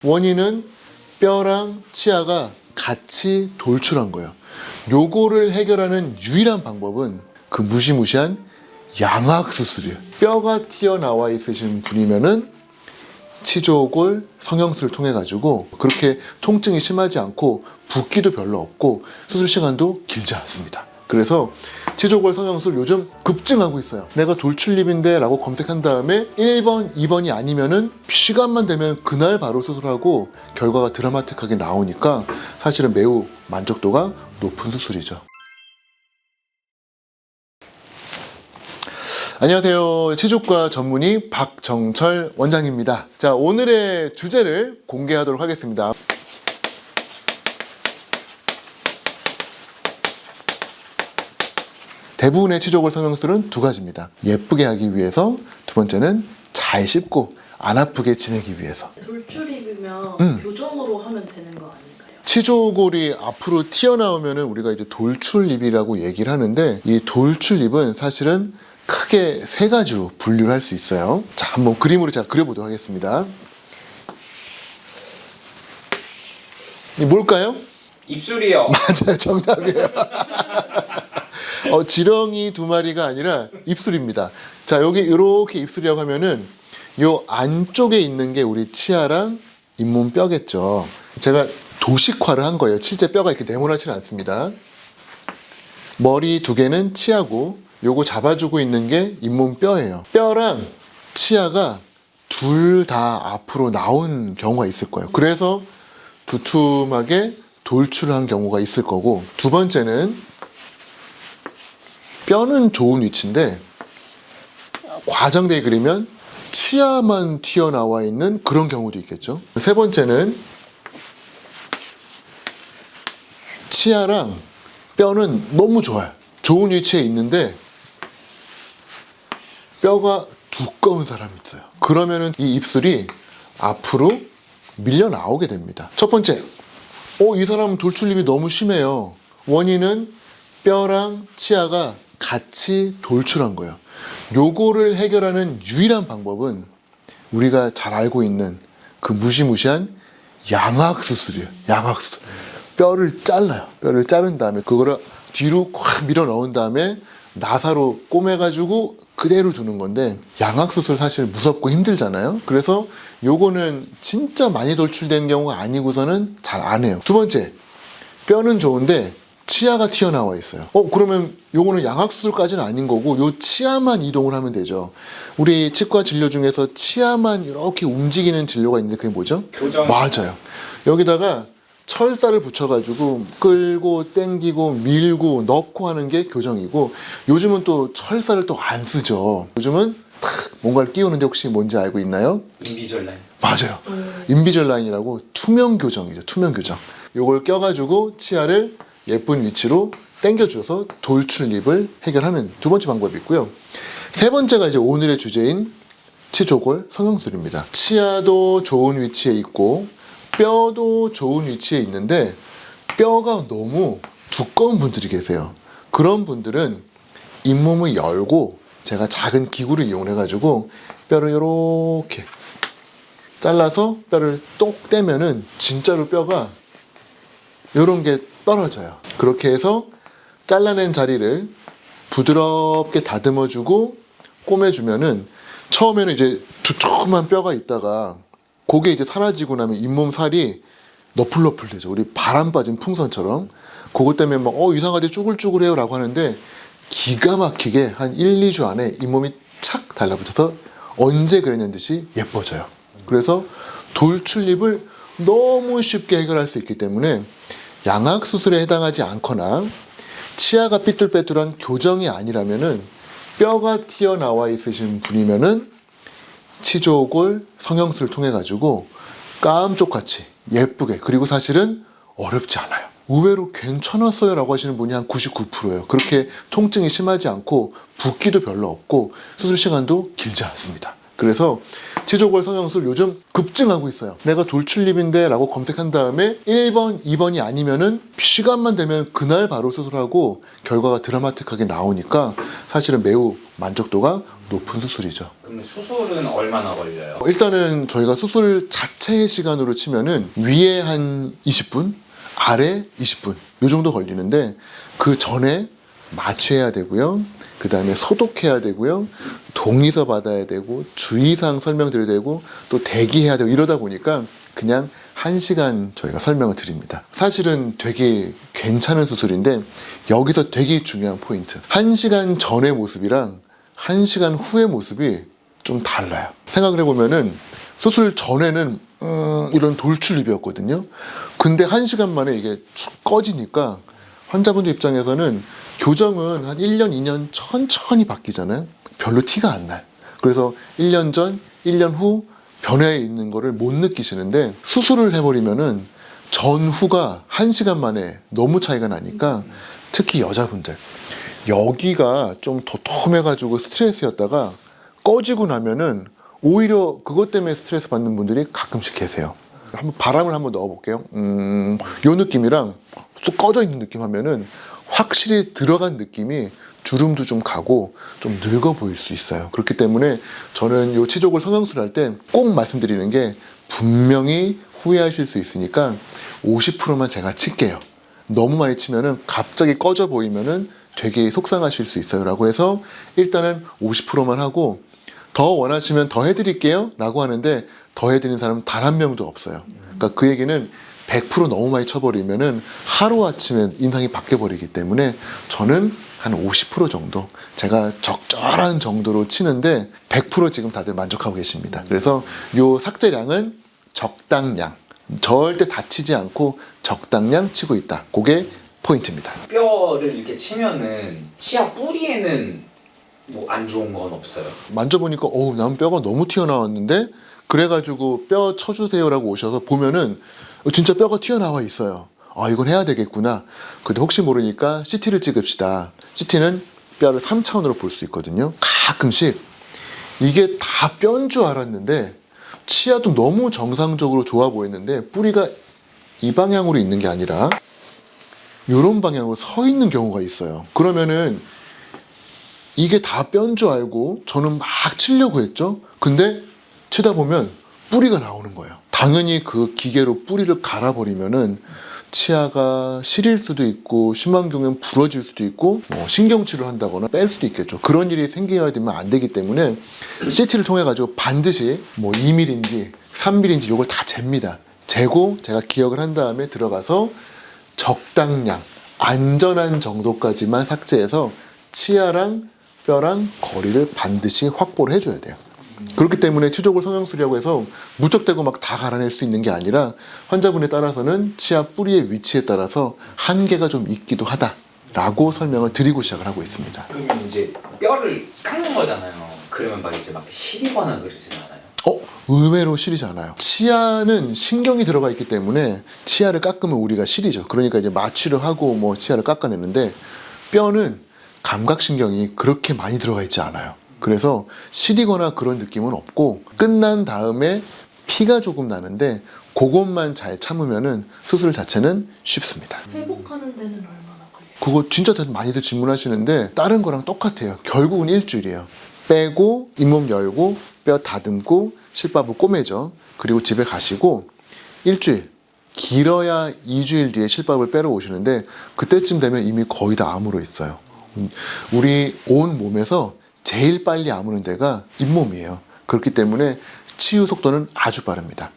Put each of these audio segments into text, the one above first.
원인은 뼈랑 치아가 같이 돌출한 거예요. 요거를 해결하는 유일한 방법은 그 무시무시한 양악수술이에요. 뼈가 튀어나와 있으신 분이면은 치조골 성형술을 통해 가지고 그렇게 통증이 심하지 않고 붓기도 별로 없고 수술 시간도 길지 않습니다. 그래서 치조골 성형술 요즘 급증하고 있어요. 내가 돌출입인데 라고 검색한 다음에 1번, 2번이 아니면은 시간만 되면 그날 바로 수술하고 결과가 드라마틱하게 나오니까 사실은 매우 만족도가 높은 수술이죠. 안녕하세요. 치조과 전문의 박정철 원장입니다. 자, 오늘의 주제를 공개하도록 하겠습니다. 대부분의 치조골 성형술은 두 가지입니다. 예쁘게 하기 위해서, 두 번째는 잘 씹고 안 아프게 지내기 위해서. 돌출입이면 교정으로 하면 되는 거 아닌가요? 치조골이 앞으로 튀어나오면 우리가 이제 돌출입이라고 얘기를 하는데, 이 돌출입은 사실은 크게 세 가지로 분류를 할 수 있어요. 자, 한번 그림으로 제가 그려보도록 하겠습니다. 이 뭘까요? 입술이요. 맞아요, 정답이에요. 지렁이 두 마리가 아니라 입술입니다. 자, 여기 이렇게 입술이라고 하면은 요 안쪽에 있는 게 우리 치아랑 잇몸 뼈겠죠. 제가 도식화를 한 거예요. 실제 뼈가 이렇게 네모나지는 않습니다. 머리 두 개는 치아고, 요거 잡아주고 있는 게 잇몸 뼈예요. 뼈랑 치아가 둘 다 앞으로 나온 경우가 있을 거예요. 그래서 두툼하게 돌출한 경우가 있을 거고, 두 번째는 뼈는 좋은 위치인데 과장되게 그리면 치아만 튀어나와 있는 그런 경우도 있겠죠. 세 번째는 치아랑 뼈는 너무 좋아요. 좋은 위치에 있는데 뼈가 두꺼운 사람이 있어요. 그러면은 이 입술이 앞으로 밀려 나오게 됩니다. 첫 번째, 이 사람은 돌출입이 너무 심해요. 원인은 뼈랑 치아가 같이 돌출한 거예요. 요거를 해결하는 유일한 방법은 우리가 잘 알고 있는 그 무시무시한 양악수술이에요. 양악수술. 뼈를 잘라요. 뼈를 자른 다음에 그거를 뒤로 꽉 밀어 넣은 다음에 나사로 꼬매가지고 그대로 두는 건데, 양악수술 사실 무섭고 힘들잖아요. 그래서 요거는 진짜 많이 돌출된 경우가 아니고서는 잘 안 해요. 두 번째, 뼈는 좋은데 치아가 튀어나와 있어요. 그러면 요거는 양악수술까지는 아닌 거고, 요 치아만 이동을 하면 되죠. 우리 치과 진료 중에서 치아만 이렇게 움직이는 진료가 있는데 그게 뭐죠? 교정. 맞아요. 여기다가 철사를 붙여가지고 끌고 땡기고 밀고 넣고 하는 게 교정이고, 요즘은 또 철사를 또 안 쓰죠. 요즘은 탁 뭔가를 끼우는데 혹시 뭔지 알고 있나요? 인비졸라인. 맞아요. 인비절라인이라고 투명 교정이죠. 투명 교정. 요걸 껴가지고 치아를 예쁜 위치로 당겨줘서 돌출입을 해결하는 두 번째 방법이 있고요. 세 번째가 이제 오늘의 주제인 치조골 성형술입니다. 치아도 좋은 위치에 있고 뼈도 좋은 위치에 있는데 뼈가 너무 두꺼운 분들이 계세요. 그런 분들은 잇몸을 열고 제가 작은 기구를 이용해 가지고 뼈를 이렇게 잘라서 뼈를 똑 떼면은 진짜로 뼈가 이런 게 떨어져요. 그렇게 해서 잘라낸 자리를 부드럽게 다듬어주고 꼬매주면은 처음에는 이제 두툼한 뼈가 있다가 그게 이제 사라지고 나면 잇몸 살이 너플너플해져. 우리 바람 빠진 풍선처럼. 그것 때문에 막 이상하게 쭈글쭈글해요 라고 하는데, 기가 막히게 한 1, 2주 안에 잇몸이 착 달라붙어서 언제 그랬냐는 듯이 예뻐져요. 그래서 돌출입을 너무 쉽게 해결할 수 있기 때문에 양악수술에 해당하지 않거나 치아가 삐뚤빼뚤한 교정이 아니라면은 뼈가 튀어나와 있으신 분이면은 치조골 성형술을 통해 가지고 깜쪽같이 예쁘게, 그리고 사실은 어렵지 않아요. 의외로 괜찮았어요 라고 하시는 분이 한 99%예요. 그렇게 통증이 심하지 않고 붓기도 별로 없고 수술 시간도 길지 않습니다. 그래서 치조골 성형술 요즘 급증하고 있어요. 내가 돌출입인데 라고 검색한 다음에 1번, 2번이 아니면은 시간만 되면 그날 바로 수술하고 결과가 드라마틱하게 나오니까 사실은 매우 만족도가 높은 수술이죠. 그럼 수술은 얼마나 걸려요? 일단은 저희가 수술 자체의 시간으로 치면은 위에 한 20분, 아래 20분 요 정도 걸리는데 그 전에 마취해야 되고요. 그 다음에 소독해야 되고요. 동의서 받아야 되고 주의사항 설명드려야 되고 또 대기해야 되고 이러다 보니까 그냥 1시간 저희가 설명을 드립니다. 사실은 되게 괜찮은 수술인데 여기서 되게 중요한 포인트. 1시간 전의 모습이랑 1시간 후의 모습이 좀 달라요. 생각을 해보면은 수술 전에는 이런 돌출입이었거든요. 근데 1시간 만에 이게 축 꺼지니까 환자분들 입장에서는 교정은 한 1년, 2년 천천히 바뀌잖아요. 별로 티가 안 나요. 그래서 1년 전, 1년 후 변해 있는 거를 못 느끼시는데 수술을 해버리면은 전후가 1시간 만에 너무 차이가 나니까 특히 여자분들 여기가 좀 도톰해가지고 스트레스였다가 꺼지고 나면은 오히려 그것 때문에 스트레스 받는 분들이 가끔씩 계세요. 한번 바람을 한번 넣어볼게요. 요 느낌이랑 또 꺼져 있는 느낌 하면은 확실히 들어간 느낌이 주름도 좀 가고 좀 늙어 보일 수 있어요. 그렇기 때문에 저는 요 치족을 성형술을 할 때 꼭 말씀드리는 게 분명히 후회하실 수 있으니까 50%만 제가 칠게요. 너무 많이 치면은 갑자기 꺼져 보이면은 되게 속상하실 수 있어요. 라고 해서 일단은 50%만 하고 더 원하시면 더 해드릴게요. 라고 하는데 더 해드리는 사람은 단 한 명도 없어요. 그러니까 그 얘기는 100% 너무 많이 쳐버리면은 하루아침에 인상이 바뀌어버리기 때문에 저는 한 50% 정도 제가 적절한 정도로 치는데 100% 지금 다들 만족하고 계십니다. 그래서 요 삭제량은 적당량, 절대 다치지 않고 적당량 치고 있다. 그게 포인트입니다. 뼈를 이렇게 치면은 치아 뿌리에는 뭐 안 좋은 건 없어요? 만져보니까 난 뼈가 너무 튀어나왔는데 그래가지고 뼈 쳐주세요라고 오셔서 보면은 진짜 뼈가 튀어나와 있어요. 이건 해야 되겠구나. 근데 혹시 모르니까 CT를 찍읍시다. CT는 뼈를 3차원으로 볼 수 있거든요. 가끔씩 이게 다 뼈인 줄 알았는데 치아도 너무 정상적으로 좋아 보였는데 뿌리가 이 방향으로 있는 게 아니라 이런 방향으로 서 있는 경우가 있어요. 그러면은 이게 다 뼈인 줄 알고 저는 막 치려고 했죠. 근데 치다 보면 뿌리가 나오는 거예요. 당연히 그 기계로 뿌리를 갈아버리면은 치아가 시릴 수도 있고 심한 경우엔 부러질 수도 있고 신경치료를 한다거나 뺄 수도 있겠죠. 그런 일이 생겨야 되면 안 되기 때문에 CT를 통해 가지고 반드시 2mm인지 3mm인지 이걸 다 잽니다. 재고 제가 기억을 한 다음에 들어가서 적당량 안전한 정도까지만 삭제해서 치아랑 뼈랑 거리를 반드시 확보를 해줘야 돼요. 그렇기 때문에 치족을 성형술이라고 해서 무턱대고 막 다 갈아낼 수 있는 게 아니라 환자분에 따라서는 치아 뿌리의 위치에 따라서 한계가 좀 있기도 하다라고 설명을 드리고 시작을 하고 있습니다. 그러면 이제 뼈를 깎는 거잖아요. 그러면 막 이제 막 시리거나 그러진 않아요? 의외로 시리지 않아요. 치아는 신경이 들어가 있기 때문에 치아를 깎으면 우리가 시리죠. 그러니까 이제 마취를 하고 치아를 깎아내는데 뼈는 감각신경이 그렇게 많이 들어가 있지 않아요. 그래서 시리거나 그런 느낌은 없고 끝난 다음에 피가 조금 나는데 그것만 잘 참으면은 수술 자체는 쉽습니다. 회복하는 데는 얼마나 걸려요? 그거 진짜 많이들 질문하시는데 다른 거랑 똑같아요. 결국은 일주일이에요. 빼고 잇몸 열고 뼈 다듬고 실밥을 꼬매죠. 그리고 집에 가시고 일주일 길어야 2주일 뒤에 실밥을 빼러 오시는데 그때쯤 되면 이미 거의 다 아물어 있어요. 우리 온 몸에서 제일 빨리 아무는 데가 잇몸이에요. 그렇기 때문에 치유 속도는 아주 빠릅니다.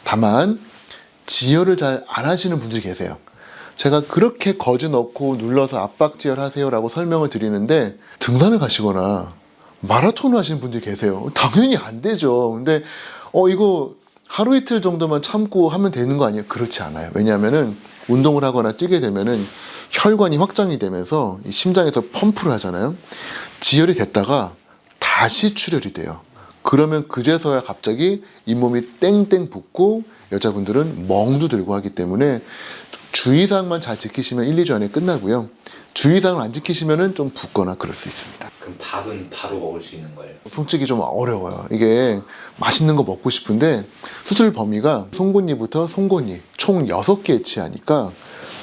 다만 지혈을 잘 안 하시는 분들이 계세요. 제가 그렇게 거즈 넣고 눌러서 압박 지혈하세요 라고 설명을 드리는데 등산을 가시거나 마라톤을 하시는 분들이 계세요. 당연히 안 되죠. 근데 이거 하루 이틀 정도만 참고 하면 되는 거 아니에요? 그렇지 않아요. 왜냐하면은 운동을 하거나 뛰게 되면은 혈관이 확장이 되면서 이 심장에서 펌프를 하잖아요. 지혈이 됐다가 다시 출혈이 돼요. 그러면 그제서야 갑자기 잇몸이 땡땡 붓고 여자분들은 멍도 들고 하기 때문에 주의사항만 잘 지키시면 1, 2주 안에 끝나고요. 주의사항을 안 지키시면 좀 붓거나 그럴 수 있습니다. 그럼 밥은 바로 먹을 수 있는 거예요? 솔직히 좀 어려워요. 이게 맛있는 거 먹고 싶은데 수술 범위가 송곳니부터 송곳니 총 6개의 치아니까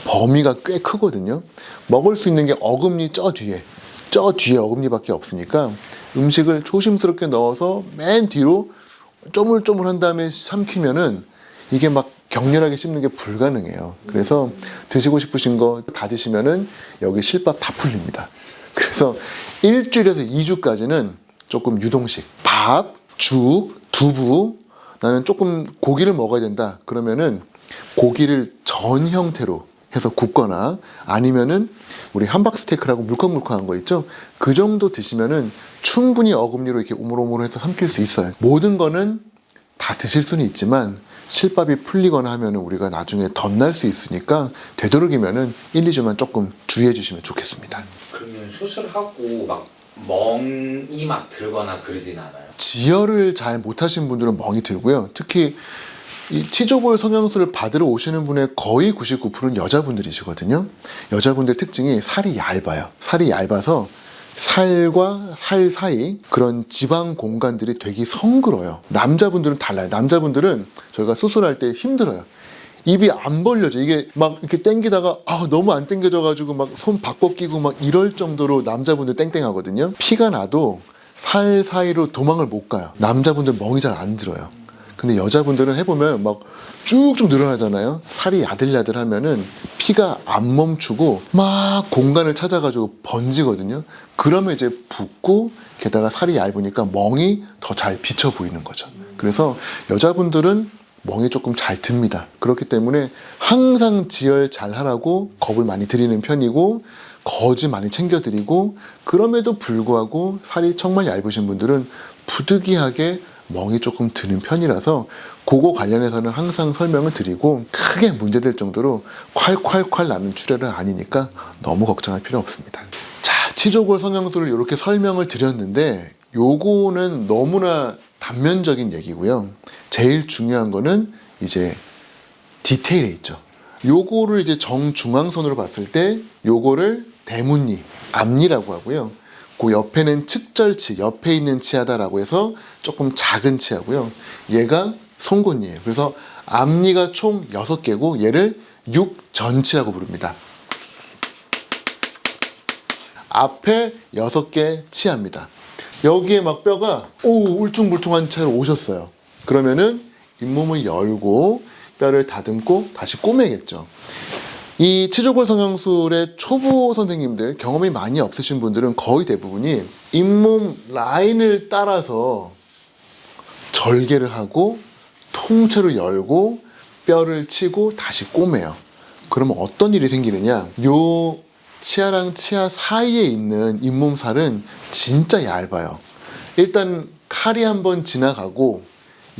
범위가 꽤 크거든요. 먹을 수 있는 게 어금니 저 뒤에 저 뒤에 어금니밖에 없으니까 음식을 조심스럽게 넣어서 맨 뒤로 쪼물쪼물한 다음에 삼키면은 이게 막 격렬하게 씹는 게 불가능해요. 그래서 드시고 싶으신 거 다 드시면은 여기 실밥 다 풀립니다. 그래서 일주일에서 2주까지는 조금 유동식, 밥, 죽, 두부, 나는 조금 고기를 먹어야 된다. 그러면은 고기를 전 형태로 해서 굽거나 아니면은 우리 함박 스테이크라고 물컹물컹한 거 있죠? 그 정도 드시면은 충분히 어금니로 이렇게 오물오물해서 삼킬 수 있어요. 모든 거는 다 드실 수는 있지만 실밥이 풀리거나 하면은 우리가 나중에 덧날 수 있으니까 되도록이면은 1, 2주만 조금 주의해 주시면 좋겠습니다. 그러면 수술하고 막 멍이 막 들거나 그러진 않아요? 지혈을 잘 못하신 분들은 멍이 들고요. 특히 이 치조골 성형술을 받으러 오시는 분의 거의 99%는 여자분들이시거든요. 여자분들 특징이 살이 얇아요. 살이 얇아서 살과 살 사이 그런 지방 공간들이 되게 성글어요. 남자분들은 달라요. 남자분들은 저희가 수술할 때 힘들어요. 입이 안 벌려져. 이게 막 이렇게 당기다가 너무 안 당겨져가지고 막 손 바꿔 끼고 막 이럴 정도로 남자분들 땡땡하거든요. 피가 나도 살 사이로 도망을 못 가요. 남자분들 멍이 잘 안 들어요. 근데 여자분들은 해보면 막 쭉쭉 늘어나잖아요. 살이 야들야들하면은 피가 안 멈추고 막 공간을 찾아가지고 번지거든요. 그러면 이제 붓고 게다가 살이 얇으니까 멍이 더 잘 비쳐 보이는 거죠. 그래서 여자분들은 멍이 조금 잘 듭니다. 그렇기 때문에 항상 지혈 잘 하라고 겁을 많이 드리는 편이고 거즈 많이 챙겨드리고 그럼에도 불구하고 살이 정말 얇으신 분들은 부득이하게 멍이 조금 드는 편이라서 그거 관련해서는 항상 설명을 드리고 크게 문제될 정도로 콸콸콸 나는 출혈은 아니니까 너무 걱정할 필요 없습니다. 자, 치조골 성형술을 이렇게 설명을 드렸는데 요거는 너무나 단면적인 얘기고요. 제일 중요한 거는 이제 디테일에 있죠. 요거를 이제 정중앙선으로 봤을 때 요거를 대문니, 앞니라고 하고요. 그 옆에는 측절치, 옆에 있는 치아다라고 해서 조금 작은 치아고요. 얘가 송곳니예요. 그래서 앞니가 총 6개고 얘를 육전치라고 부릅니다. 앞에 6개 치아입니다. 여기에 막 뼈가 울퉁불퉁한 채로 오셨어요. 그러면은 잇몸을 열고 뼈를 다듬고 다시 꼬매겠죠. 이 치조골 성형술의 초보 선생님들, 경험이 많이 없으신 분들은 거의 대부분이 잇몸 라인을 따라서 절개를 하고 통째로 열고 뼈를 치고 다시 꼬매요. 그러면 어떤 일이 생기느냐? 요 치아랑 치아 사이에 있는 잇몸살은 진짜 얇아요. 일단 칼이 한번 지나가고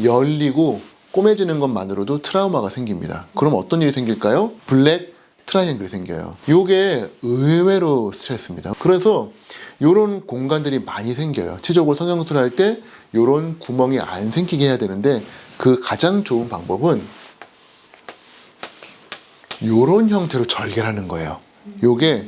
열리고 꼬매지는 것만으로도 트라우마가 생깁니다. 그럼 어떤 일이 생길까요? 블랙 트라이앵글이 생겨요. 요게 의외로 스트레스입니다. 그래서 요런 공간들이 많이 생겨요. 치조골 성형술 할 때 요런 구멍이 안 생기게 해야 되는데 그 가장 좋은 방법은 요런 형태로 절개를 하는 거예요. 요게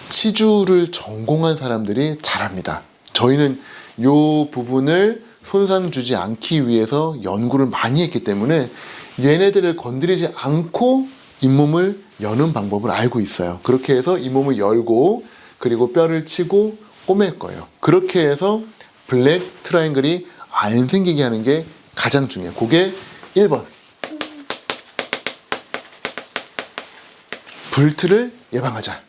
치주를 전공한 사람들이 잘합니다. 저희는 요 부분을 손상 주지 않기 위해서 연구를 많이 했기 때문에 얘네들을 건드리지 않고 잇몸을 여는 방법을 알고 있어요. 그렇게 해서 잇몸을 열고 그리고 뼈를 치고 꼬맬 거예요. 그렇게 해서 블랙 트라이앵글이 안 생기게 하는 게 가장 중요해요. 그게 1번. 불트를 예방하자.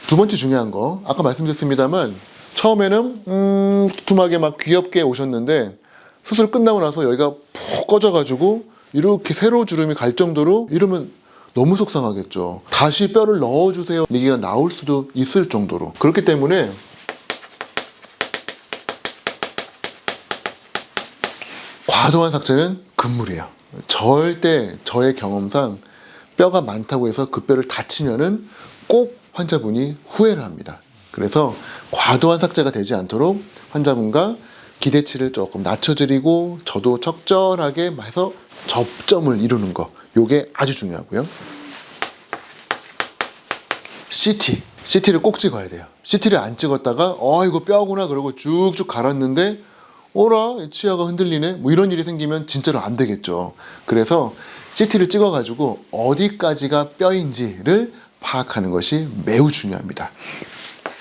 두 번째 중요한 거, 아까 말씀드렸습니다만 처음에는 두툼하게 막 귀엽게 오셨는데 수술 끝나고 나서 여기가 푹 꺼져가지고 이렇게 세로 주름이 갈 정도로 이러면 너무 속상하겠죠. 다시 뼈를 넣어주세요 얘기가 나올 수도 있을 정도로. 그렇기 때문에 과도한 삭제는 금물이에요. 절대 저의 경험상 뼈가 많다고 해서 그 뼈를 다치면은 꼭 환자분이 후회를 합니다. 그래서 과도한 삭제가 되지 않도록 환자분과 기대치를 조금 낮춰드리고 저도 적절하게 해서 접점을 이루는 거, 요게 아주 중요하고요. CT를 꼭 찍어야 돼요. CT를 안 찍었다가 이거 뼈구나 그러고 쭉쭉 갈았는데 어라 치아가 흔들리네 뭐 이런 일이 생기면 진짜로 안 되겠죠. 그래서 CT를 찍어가지고 어디까지가 뼈인지를 파악하는 것이 매우 중요합니다.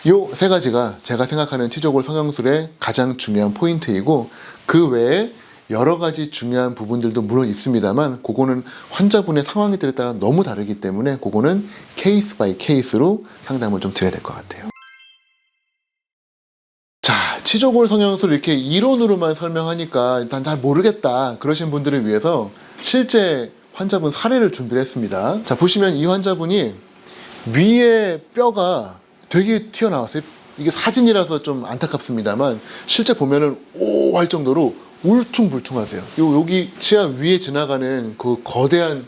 요 세 가지가 제가 생각하는 치조골 성형술의 가장 중요한 포인트이고, 그 외에 여러 가지 중요한 부분들도 물론 있습니다만 그거는 환자분의 상황에 따라 너무 다르기 때문에 그거는 케이스 바이 케이스로 상담을 좀 드려야 될 것 같아요. 자, 치조골 성형술 이렇게 이론으로만 설명하니까 일단 잘 모르겠다 그러신 분들을 위해서 실제 환자분 사례를 준비를 했습니다. 자, 보시면 이 환자분이 위에 뼈가 되게 튀어나왔어요. 이게 사진이라서 좀 안타깝습니다만 실제 보면은 오 할 정도로 울퉁불퉁하세요. 여기 치아 위에 지나가는 그 거대한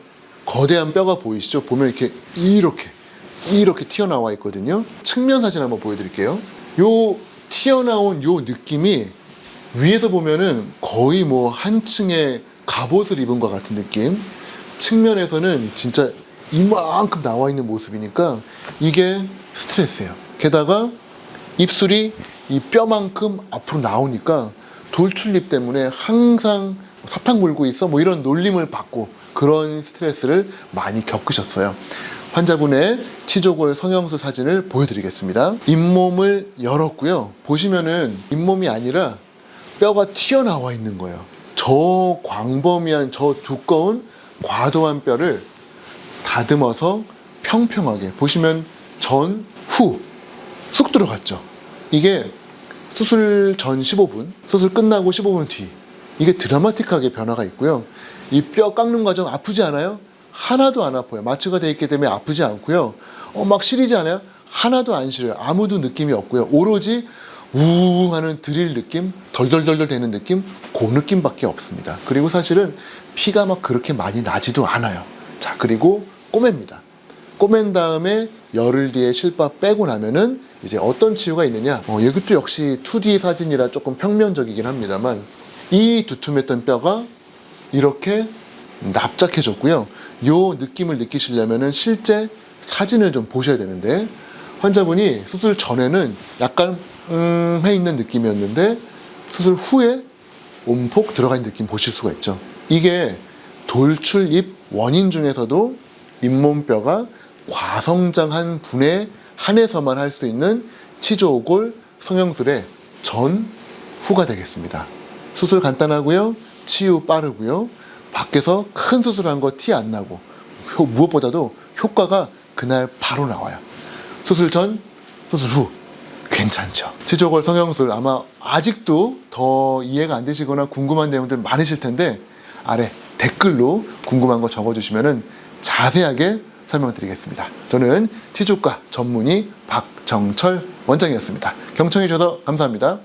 뼈가 보이시죠? 보면 이렇게 튀어나와 있거든요. 측면 사진 한번 보여드릴게요. 요 튀어나온 요 느낌이 위에서 보면은 거의 뭐 한 층의 갑옷을 입은 것 같은 느낌. 측면에서는 진짜 이만큼 나와 있는 모습이니까 이게 스트레스예요. 게다가 입술이 이 뼈만큼 앞으로 나오니까 돌출입 때문에 항상 사탕 물고 있어 뭐 이런 놀림을 받고 그런 스트레스를 많이 겪으셨어요. 환자분의 치조골 성형수 사진을 보여드리겠습니다. 잇몸을 열었고요. 보시면은 잇몸이 아니라 뼈가 튀어나와 있는 거예요. 저 광범위한 저 두꺼운 과도한 뼈를 다듬어서 평평하게 보시면 전, 후 쑥 들어갔죠. 이게 수술 전 15분, 수술 끝나고 15분 뒤 이게 드라마틱하게 변화가 있고요. 이 뼈 깎는 과정 아프지 않아요? 하나도 안 아파요. 마취가 돼 있기 때문에 아프지 않고요. 막 시리지 않아요? 하나도 안 시려요. 아무도 느낌이 없고요. 오로지 우웅 하는 드릴 느낌, 덜덜덜덜 되는 느낌, 그 느낌밖에 없습니다. 그리고 사실은 피가 막 그렇게 많이 나지도 않아요. 자, 그리고 꼬맵니다. 꼬맨 다음에 열흘 뒤에 실밥 빼고 나면은 이제 어떤 치유가 있느냐, 이것도 역시 2D 사진이라 조금 평면적이긴 합니다만 이 두툼했던 뼈가 이렇게 납작해졌고요. 요 느낌을 느끼시려면은 실제 사진을 좀 보셔야 되는데, 환자분이 수술 전에는 약간 해 있는 느낌이었는데 수술 후에 움폭 들어가 있는 느낌 보실 수가 있죠. 이게 돌출입 원인 중에서도 잇몸뼈가 과성장한 분에 한해서만 할 수 있는 치조골 성형술의 전, 후가 되겠습니다. 수술 간단하고요. 치유 빠르고요. 밖에서 큰 수술한 거 티 안 나고 무엇보다도 효과가 그날 바로 나와요. 수술 전, 수술 후 괜찮죠. 치조골 성형술 아마 아직도 더 이해가 안 되시거나 궁금한 내용들 많으실 텐데 아래 댓글로 궁금한 거 적어주시면 자세하게 설명드리겠습니다. 저는 치조과 전문의 박정철 원장이었습니다. 경청해 주셔서 감사합니다.